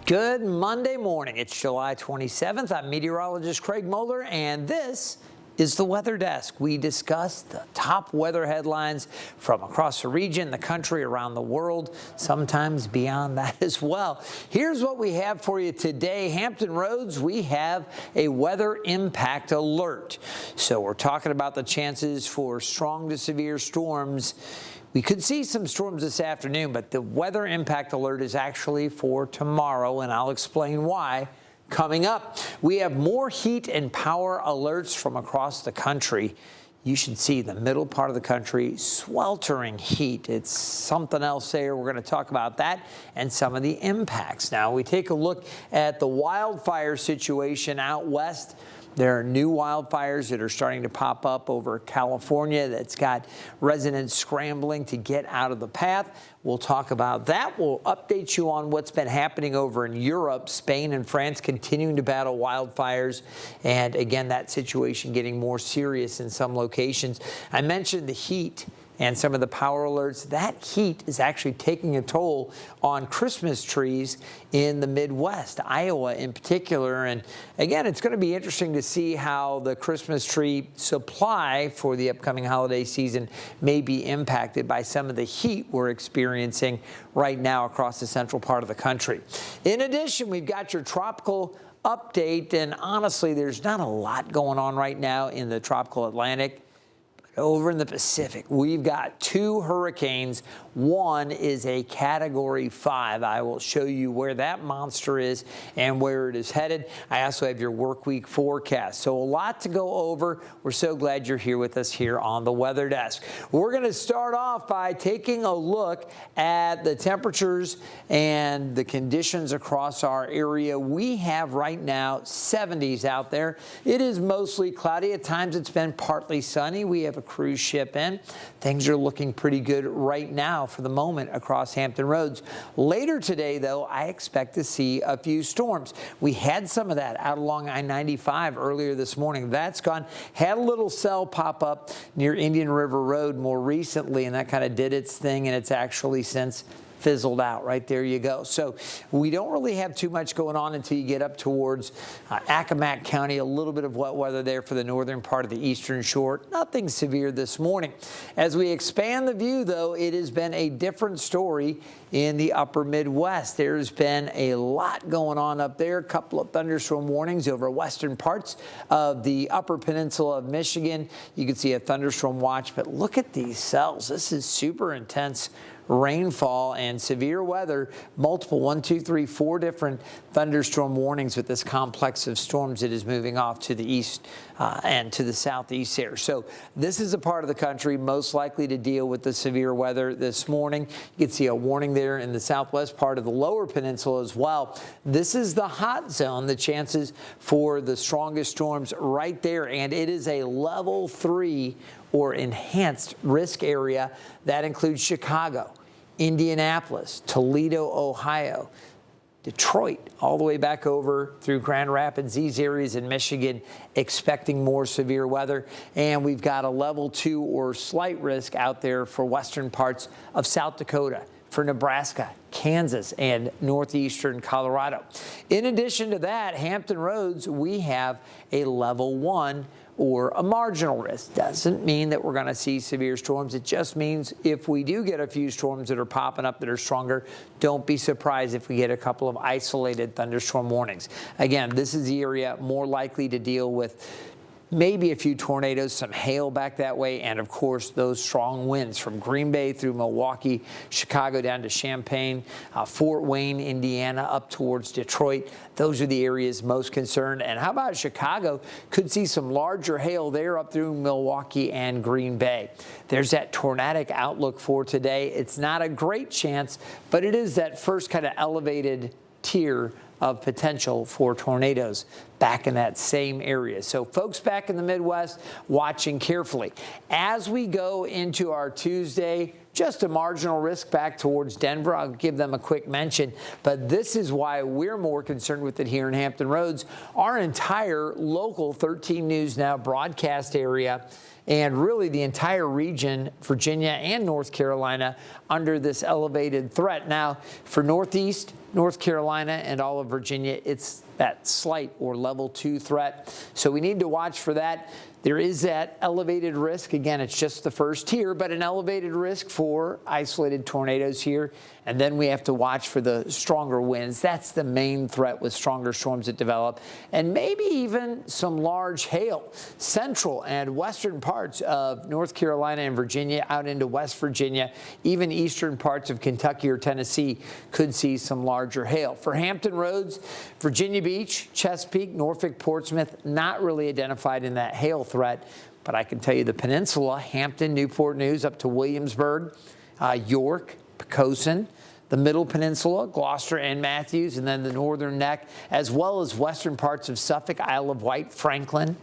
Good Monday morning. It's July 27th. I'm meteorologist Craig Moeller, and this is the Weather Desk. We discuss the top weather headlines from across the region, the country, around the world, sometimes beyond that as well. Here's what we have for you today. Hampton Roads, we have a weather impact alert. So we're talking about the chances for strong to severe storms. We could see some storms this afternoon, but the weather impact alert is actually for tomorrow, and I'll explain why. Coming up, we have more heat and power alerts from across the country. You should see the middle part of the country sweltering heat. It's something else there. We're going to talk about that and some of the impacts. Now, we take a look at the wildfire situation out west. There are new wildfires that are starting to pop up over California that's got residents scrambling to get out of the path. We'll talk about that. We'll update you on what's been happening over in Europe. Spain and France continuing to battle wildfires. And again, that situation getting more serious in some locations. I mentioned the heat and some of the power alerts. That heat is actually taking a toll on Christmas trees in the Midwest, Iowa in particular. And again, it's going to be interesting to see how the Christmas tree supply for the upcoming holiday season may be impacted by some of the heat we're experiencing right now across the central part of the country. In addition, we've got your tropical update, and honestly, there's not a lot going on right now in the tropical Atlantic. Over in the Pacific, we've got two hurricanes. One is a Category 5. I will show you where that monster is and where it is headed. I also have your work week forecast. So a lot to go over. We're so glad you're here with us here on the Weather Desk. We're going to start off by taking a look at the temperatures and the conditions across our area. We have right now 70s out there. It is mostly cloudy. At times it's been partly sunny. We have a cruise ship in. Things are looking pretty good right now for the moment across Hampton Roads. Later today, though, I expect to see a few storms. We had some of that out along I-95 earlier this morning. That's gone. Had a little cell pop up near Indian River Road more recently, and that kind of did its thing, and it's actually since fizzled out. Right there you go. So we don't really have too much going on until you get up towards Accomack County. A little bit of wet weather there for the northern part of the eastern shore. Nothing severe this morning. As we expand the view, though, it has been a different story in the upper Midwest. There's been a lot going on up there. A couple of thunderstorm warnings over western parts of the upper peninsula of Michigan. You can see a thunderstorm watch, but look at these cells. This is super intense rainfall and severe weather. Multiple 1, 2, 3, 4 different thunderstorm warnings with this complex of storms that is moving off to the east and to the southeast here. So this is a part of the country most likely to deal with the severe weather this morning. You can see a warning there in the southwest part of the lower peninsula as well. This is the hot zone, the chances for the strongest storms right there, and it is a level 3 or enhanced risk area. That includes Chicago, Indianapolis, Toledo, Ohio, Detroit, all the way back over through Grand Rapids, these areas in Michigan expecting more severe weather. And we've got a level 2 or slight risk out there for western parts of South Dakota, for Nebraska, Kansas, and northeastern Colorado. In addition to that, Hampton Roads, we have a level 1 or a marginal risk. Doesn't mean that we're going to see severe storms. It just means if we do get a few storms that are popping up that are stronger, don't be surprised if we get a couple of isolated thunderstorm warnings. Again, this is the area more likely to deal with maybe a few tornadoes, some hail back that way, and of course those strong winds from Green Bay through Milwaukee, Chicago down to Champaign, Fort Wayne, Indiana, up towards Detroit. Those are the areas most concerned. And how about Chicago? Could see some larger hail there up through Milwaukee and Green Bay. There's that tornadic outlook for today. It's not a great chance, but it is that first kind of elevated tier of potential for tornadoes back in that same area. So folks back in the Midwest watching carefully. As we go into our Tuesday, just a marginal risk back towards Denver. I'll give them a quick mention, but this is why we're more concerned with it here in Hampton Roads. Our entire local 13 News Now broadcast area and really the entire region, Virginia and North Carolina, under this elevated threat. Now, for Northeast, North Carolina and all of Virginia, it's that slight or level 2 threat. So we need to watch for that. There is that elevated risk. Again, it's just the first tier, but an elevated risk for isolated tornadoes here. And then we have to watch for the stronger winds. That's the main threat with stronger storms that develop. And maybe even some large hail. Central and western parts of North Carolina and Virginia out into West Virginia, even eastern parts of Kentucky or Tennessee could see some larger hail. For Hampton Roads, Virginia Beach, Chesapeake, Norfolk, Portsmouth, not really identified in that hail threat. But I can tell you the peninsula, Hampton, Newport News, up to Williamsburg, York, Poquoson, the Middle Peninsula, Gloucester and Matthews, and then the northern neck, as well as western parts of Suffolk, Isle of Wight, Franklin,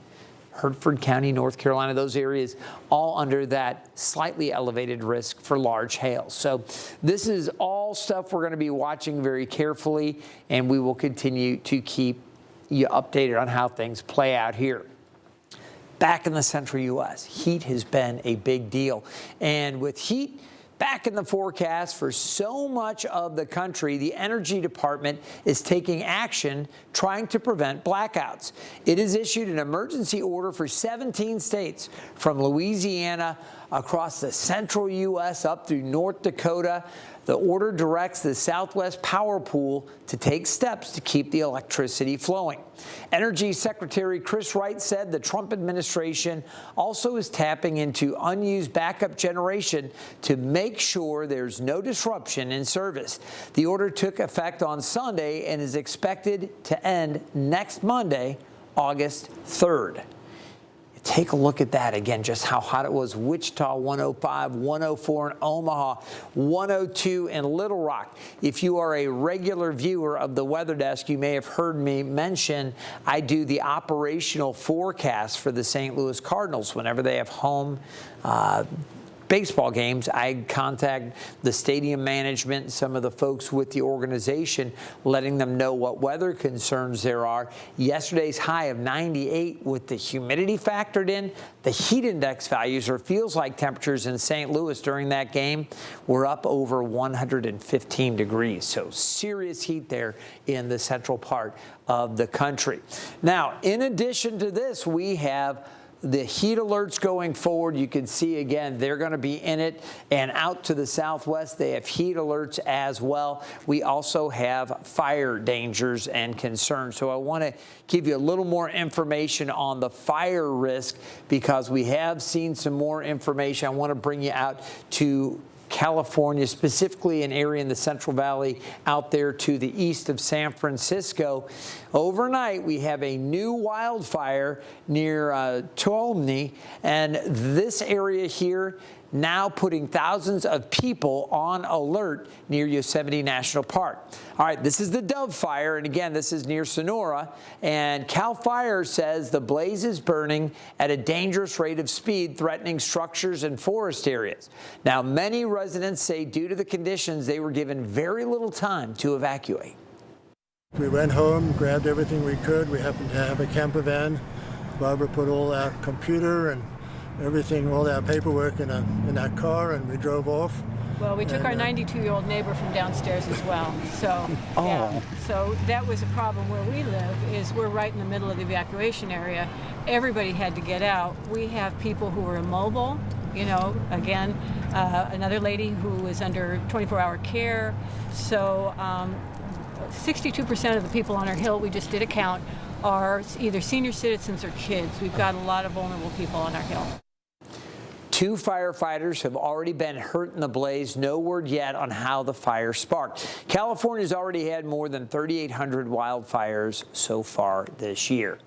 Hertford County, North Carolina, those areas all under that slightly elevated risk for large hail. So this is all stuff we're going to be watching very carefully, and we will continue to keep you updated on how things play out here. Back in the central U.S., heat has been a big deal. And with heat back in the forecast for so much of the country, the Energy Department is taking action trying to prevent blackouts. It has issued an emergency order for 17 states from Louisiana across the central U.S. up through North Dakota. The order directs the Southwest Power Pool to take steps to keep the electricity flowing. Energy Secretary Chris Wright said the Trump administration also is tapping into unused backup generation to make sure there's no disruption in service. The order took effect on Sunday and is expected to end next Monday, August 3rd. Take a look at that again, just how hot it was. Wichita 105, 104 in Omaha, 102 in Little Rock. If you are a regular viewer of the Weather Desk, you may have heard me mention I do the operational forecast for the St. Louis Cardinals whenever they have home baseball games. I contact the stadium management, some of the folks with the organization, letting them know what weather concerns there are. Yesterday's high of 98 with the humidity factored in, the heat index values, or feels like temperatures in St. Louis during that game, were up over 115 degrees. So serious heat there in the central part of the country. Now, in addition to this, we have the heat alerts going forward. You can see again, they're going to be in it, and out to the southwest, they have heat alerts as well. We also have fire dangers and concerns. So I want to give you a little more information on the fire risk because we have seen some more information. I want to bring you out to California, specifically an area in the Central Valley out there to the east of San Francisco. Overnight, we have a new wildfire near Tuolumne, and this area here now putting thousands of people on alert near Yosemite National Park. All right, this is the Dove Fire, and again, this is near Sonora, and CAL FIRE says the blaze is burning at a dangerous rate of speed, threatening structures and forest areas. Now, many residents say due to the conditions, they were given very little time to evacuate. We went home, grabbed everything we could. We happened to have a camper van. Barbara put all our computer and everything, all our paperwork in that car, and we drove off. Well, we took our 92-year-old neighbor from downstairs as well. So, yeah. So that was a problem where we live, is we're right in the middle of the evacuation area. Everybody had to get out. We have people who are immobile, you know, again, another lady who was under 24-hour care. So 62% of the people on our hill, we just did a count, are either senior citizens or kids. We've got a lot of vulnerable people on our hill. 2 firefighters have already been hurt in the blaze. No word yet on how the fire sparked. California's already had more than 3,800 wildfires so far this year.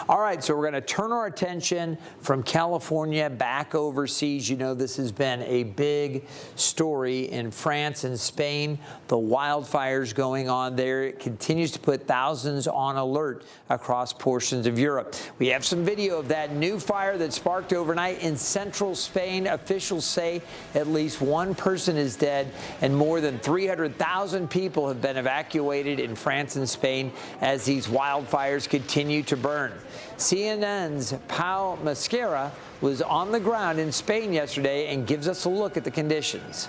All right, so we're going to turn our attention from California back overseas. You know, this has been a big story in France and Spain. The wildfires going on there. It continues to put thousands on alert across portions of Europe. We have some video of that new fire that sparked overnight in central Spain. Officials say at least one person is dead and more than 300,000 people have been evacuated in France and Spain as these wildfires continue to burn. CNN's Pau Mascara was on the ground in Spain yesterday and gives us a look at the conditions.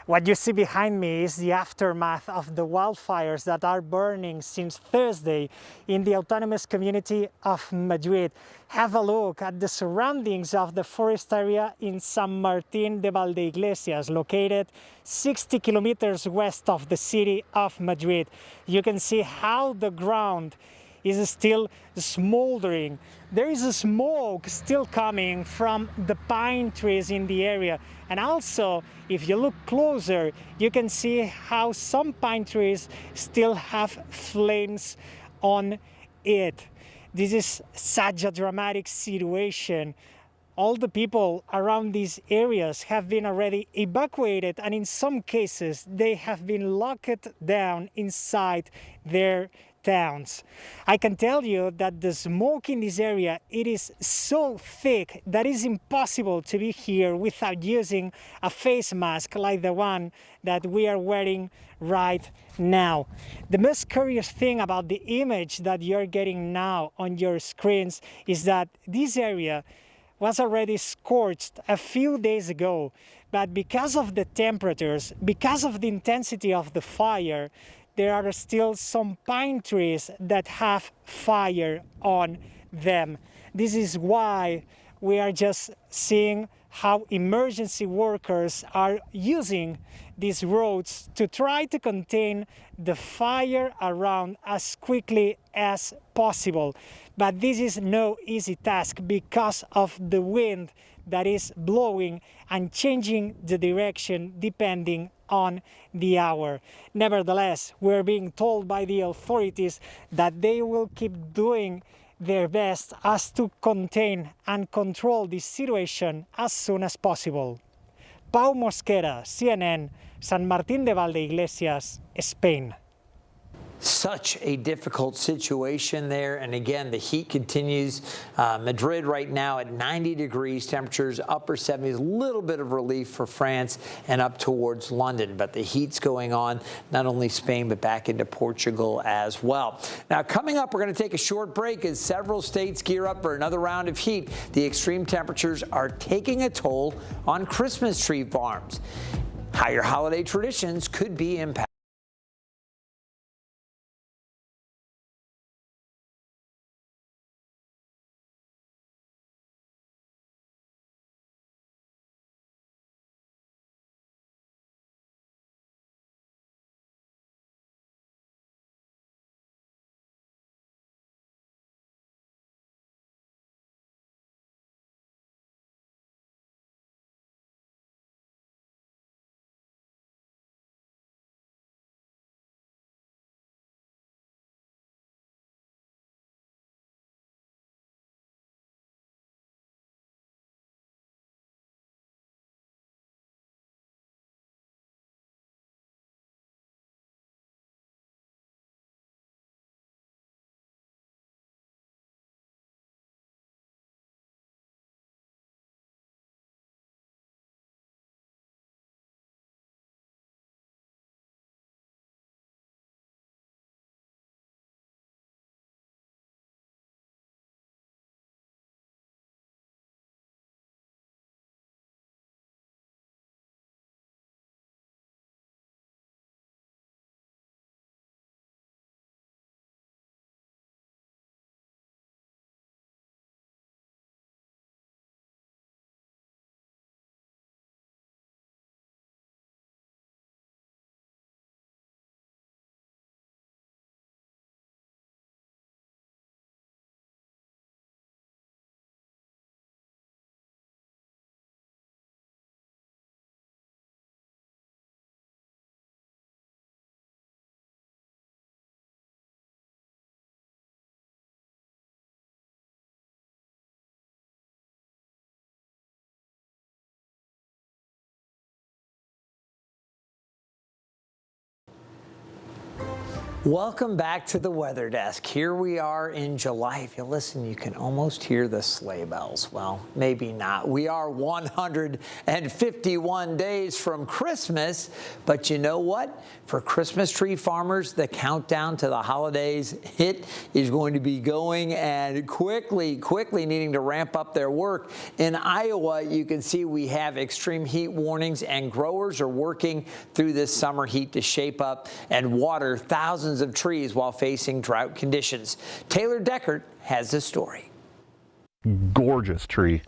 What you see behind me is the aftermath of the wildfires that are burning since Thursday in the autonomous community of Madrid. Have a look at the surroundings of the forest area in San Martín de Valdeiglesias, located 60 kilometers west of the city of Madrid. You can see how the ground is still smoldering. There is a smoke still coming from the pine trees in the area. And also, if you look closer, you can see how some pine trees still have flames on it. This is such a dramatic situation. All the people around these areas have been already evacuated, and in some cases they have been locked down inside their towns. I can tell you that the smoke in this area, it is so thick that it's impossible to be here without using a face mask like the one that we are wearing right now. The most curious thing about the image that you're getting now on your screens is that this area was already scorched a few days ago, but because of the temperatures, because of the intensity of the fire, there are still some pine trees that have fire on them. This is why we are just seeing how emergency workers are using these roads to try to contain the fire around as quickly as possible. But this is no easy task because of the wind that is blowing and changing the direction depending on the hour. Nevertheless, we're being told by the authorities that they will keep doing their best as to contain and control this situation as soon as possible. Pau Mosquera, CNN, San Martín de Valdeiglesias, Spain. Such a difficult situation there. And again, the heat continues. Madrid right now at 90 degrees, temperatures upper 70s, a little bit of relief for France and up towards London. But the heat's going on, not only Spain, but back into Portugal as well. Now, coming up, we're going to take a short break as several states gear up for another round of heat. The extreme temperatures are taking a toll on Christmas tree farms. How your holiday traditions could be impacted. Welcome back to the Weather Desk. Here we are in July. If you listen, you can almost hear the sleigh bells. Well, maybe not. We are 151 days from Christmas, but you know what? For Christmas tree farmers, the countdown to the holidays, it is going to be going and quickly needing to ramp up their work. In Iowa, you can see we have extreme heat warnings, and growers are working through this summer heat to shape up and water thousands of trees while facing drought conditions. Taylor Deckert has the story. Gorgeous tree.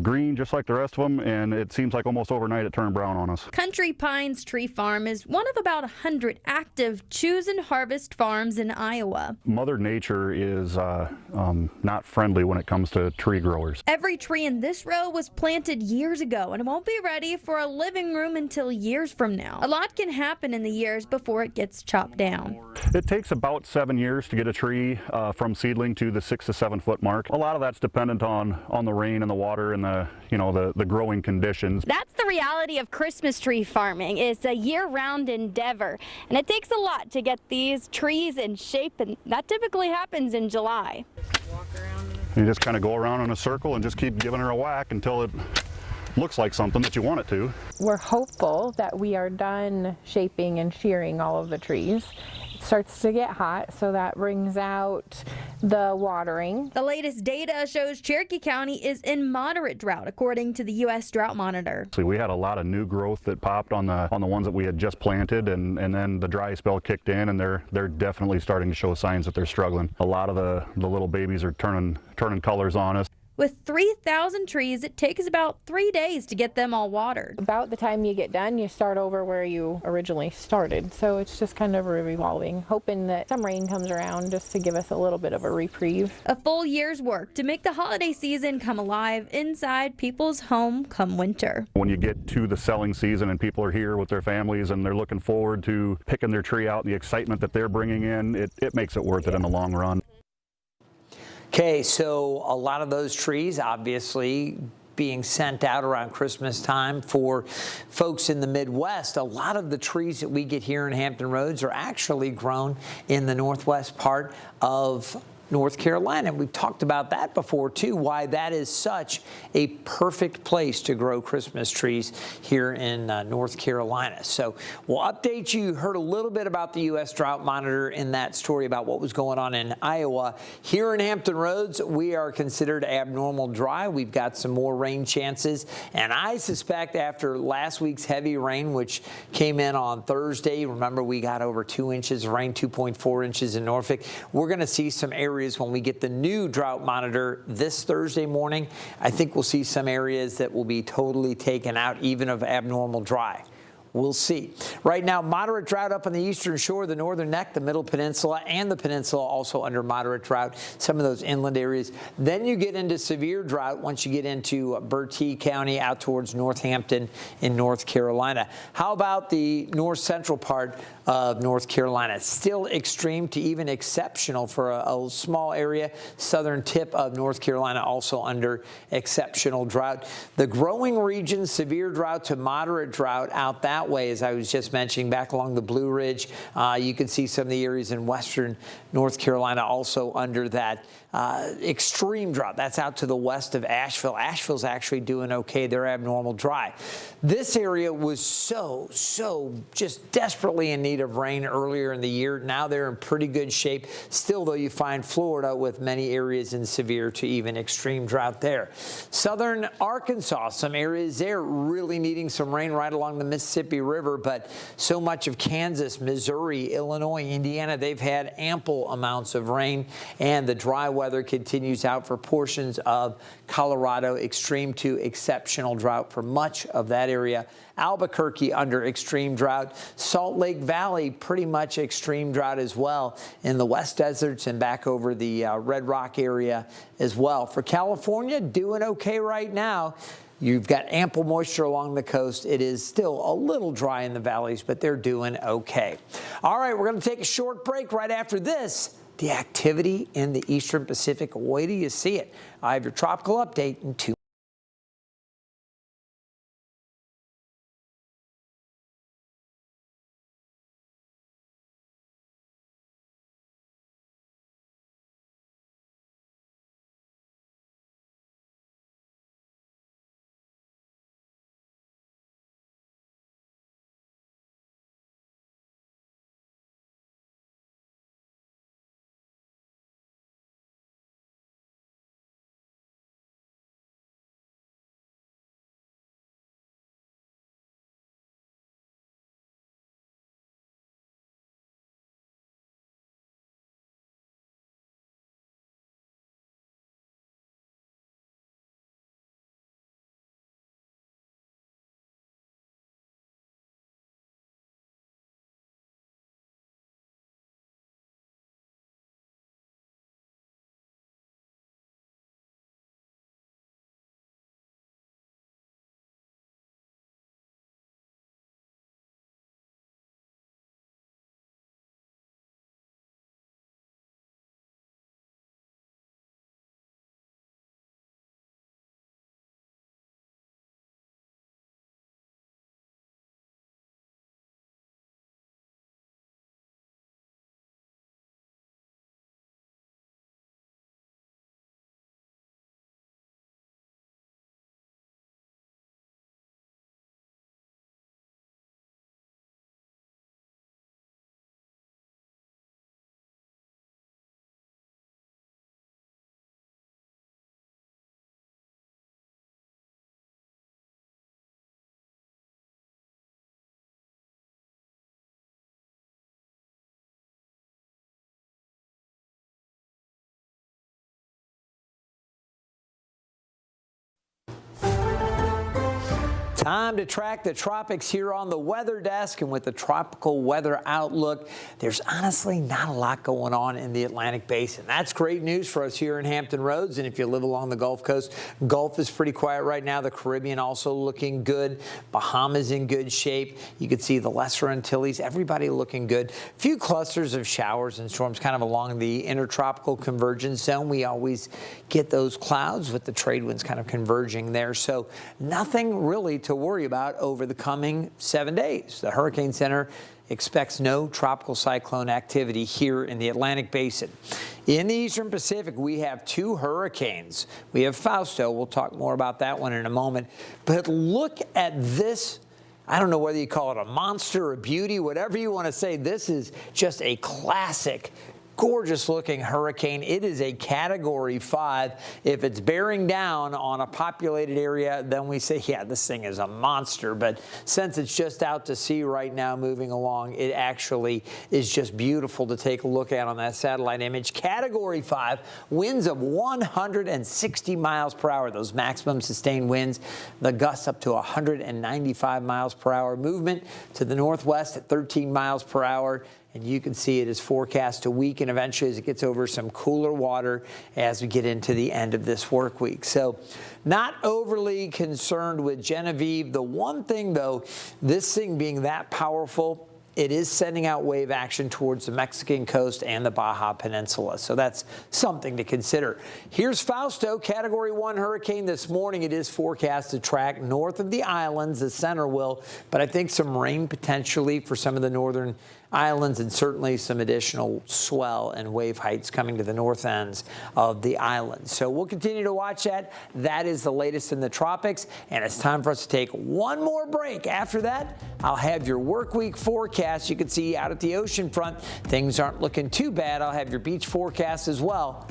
Green just like the rest of them, and it seems like almost overnight it turned brown on us. Country Pines Tree Farm is one of about 100 active choose and harvest farms in Iowa. Mother Nature is not friendly when it comes to tree growers. Every tree in this row was planted years ago and won't be ready for a living room until years from now. A lot can happen in the years before it gets chopped down. It takes about 7 years to get a tree from seedling to the 6 to 7 foot mark. A lot of that's dependent on the rain and the water and the growing conditions. That's the reality of Christmas tree farming. It's a year-round endeavor, and it takes a lot to get these trees in shape, and that typically happens in July. You just kind of go around in a circle and just keep giving her a whack until it looks like something that you want it to. We're hopeful that we are done shaping and shearing all of the trees. It starts to get hot, so that brings out the watering. The latest data shows Cherokee County is in moderate drought, according to the U.S. Drought Monitor. So we had a lot of new growth that popped on the ones that we had just planted, and then the dry spell kicked in, and they're definitely starting to show signs that they're struggling. A lot of the little babies are turning colors on us. With 3,000 trees, it takes about 3 days to get them all watered. About the time you get done, you start over where you originally started. So it's just kind of revolving, hoping that some rain comes around just to give us a little bit of a reprieve. A full year's work to make the holiday season come alive inside people's home come winter. When you get to the selling season and people are here with their families and they're looking forward to picking their tree out and the excitement that they're bringing in, it makes it worth it in the long run. Okay, so a lot of those trees obviously being sent out around Christmas time for folks in the Midwest. A lot of the trees that we get here in Hampton Roads are actually grown in the northwest part of North Carolina. We've talked about that before too, why that is such a perfect place to grow Christmas trees here in North Carolina. So we'll update you. You heard a little bit about the U.S. Drought Monitor in that story about what was going on in Iowa. Here in Hampton Roads, we are considered abnormal dry. We've got some more rain chances, and I suspect after last week's heavy rain, which came in on Thursday, remember we got over 2 inches of rain, 2.4 inches in Norfolk. We're going to see some areas when we get the new drought monitor this Thursday morning. I think we'll see some areas that will be totally taken out, even of abnormal dry. We'll see. Right now, moderate drought up on the eastern shore, the northern neck, the middle peninsula, and the peninsula also under moderate drought, some of those inland areas. Then you get into severe drought once you get into Bertie County out towards Northampton in North Carolina. How about the north central part of North Carolina? Still extreme to even exceptional for a small area. Southern tip of North Carolina also under exceptional drought. The growing regions, severe drought to moderate drought out that way, as I was just mentioning, back along the Blue Ridge. You can see some of the areas in western North Carolina also under that extreme drought. That's out to the west of Asheville. Asheville's actually doing okay. They're abnormal dry. This area was so just desperately in need of rain earlier in the year. Now they're in pretty good shape. Still, though, you find Florida with many areas in severe to even extreme drought there. Southern Arkansas, some areas there really needing some rain right along the Mississippi River, but so much of Kansas, Missouri, Illinois, Indiana, they've had ample amounts of rain, and the dry weather continues out for portions of Colorado, extreme to exceptional drought for much of that area. Albuquerque under extreme drought. Salt Lake Valley, pretty much extreme drought as well in the West Deserts and back over the Red Rock area as well. For California, doing okay right now. You've got ample moisture along the coast. It is still a little dry in the valleys, but they're doing okay. All right, we're going to take a short break. Right after this, the activity in the Eastern Pacific. Wait till you see it. I have your tropical update in 2 minutes. Time to track the tropics here on the weather desk, and with the tropical weather outlook, there's honestly not a lot going on in the Atlantic Basin. That's great news for us here in Hampton Roads, and if you live along the Gulf Coast, Gulf is pretty quiet right now. The Caribbean also looking good. Bahamas in good shape. You can see the Lesser Antilles, everybody looking good. A few clusters of showers and storms kind of along the intertropical convergence zone. We always get those clouds with the trade winds kind of converging there, so nothing really to worry about over the coming 7 days. The Hurricane Center expects no tropical cyclone activity here in the Atlantic Basin. In the Eastern Pacific, we have two hurricanes. We have Fausto. We'll talk more about that one in a moment. But look at this. I don't know whether you call it a monster or a beauty, whatever you want to say. This is just a classic, gorgeous looking hurricane. It is a Category 5. If it's bearing down on a populated area, then we say, yeah, this thing is a monster. But since it's just out to sea right now moving along, it actually is just beautiful to take a look at on that satellite image. Category 5, winds of 160 miles per hour. Those maximum sustained winds, the gusts up to 195 miles per hour. Movement to the northwest at 13 miles per hour. And you can see it is forecast to weaken eventually as it gets over some cooler water as we get into the end of this work week. So not overly concerned with Genevieve. The one thing, though, this thing being that powerful, it is sending out wave action towards the Mexican coast and the Baja Peninsula. So that's something to consider. Here's Fausto, Category 1 hurricane this morning. It is forecast to track north of the islands. The center will, but I think some rain potentially for some of the northern islands, and certainly some additional swell and wave heights coming to the north ends of the island. So we'll continue to watch that. That is the latest in the tropics, and it's time for us to take one more break. After that, I'll have your work week forecast. You can see out at the ocean front, things aren't looking too bad. I'll have your beach forecast as well.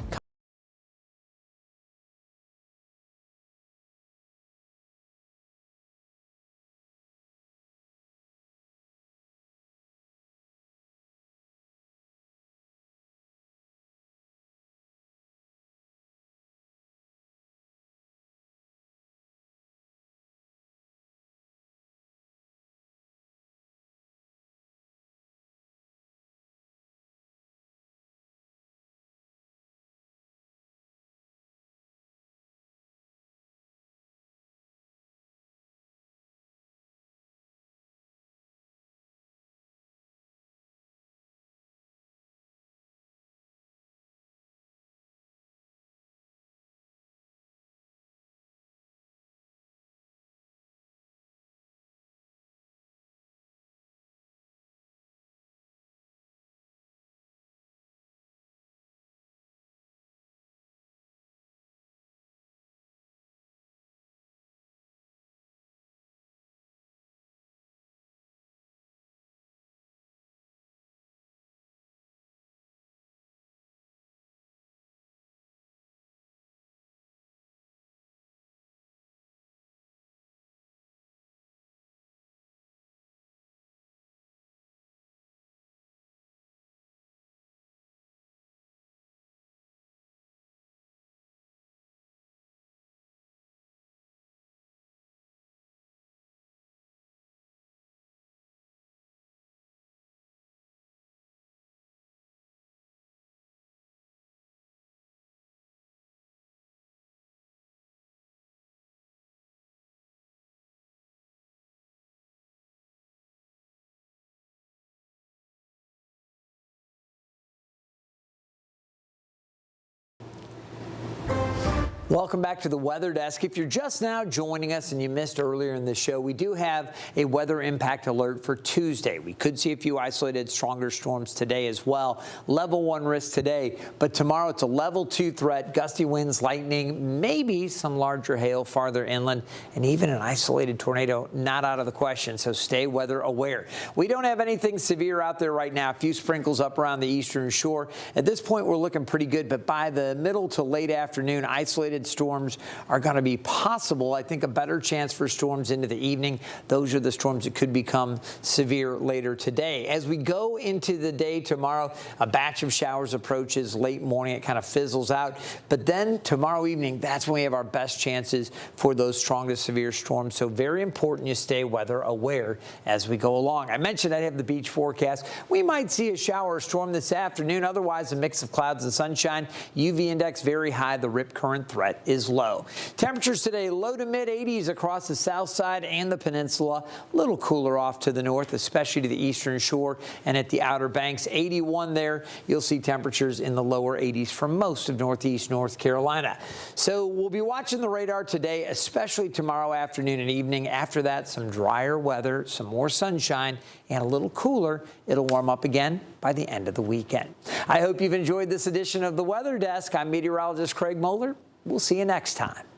Welcome back to the Weather Desk. If you're just now joining us and you missed earlier in the show, we do have a weather impact alert for Tuesday. We could see a few isolated stronger storms today as well. Level 1 risk today, but tomorrow it's a level 2 threat. Gusty winds, lightning, maybe some larger hail farther inland, and even an isolated tornado not out of the question, so stay weather aware. We don't have anything severe out there right now. A few sprinkles up around the eastern shore. At this point, we're looking pretty good, but by the middle to late afternoon, isolated isolated storms are going to be possible. I think a better chance for storms into the evening. Those are the storms that could become severe later today. As we go into the day tomorrow, a batch of showers approaches late morning. It kind of fizzles out. But then tomorrow evening, that's when we have our best chances for those strongest severe storms. So very important you stay weather aware as we go along. I mentioned I'd have the beach forecast. We might see a shower or storm this afternoon. Otherwise, a mix of clouds and sunshine. UV index very high. The rip current threat is low. Temperatures today low to mid 80s across the south side and the peninsula. A little cooler off to the north, especially to the eastern shore and at the Outer Banks. 81 there. You'll see temperatures in the lower 80s for most of northeast North Carolina. So we'll be watching the radar today, especially tomorrow afternoon and evening. After that, some drier weather, some more sunshine, and a little cooler. It'll warm up again by the end of the weekend. I hope you've enjoyed this edition of the Weather Desk. I'm meteorologist Craig Moeller. We'll see you next time.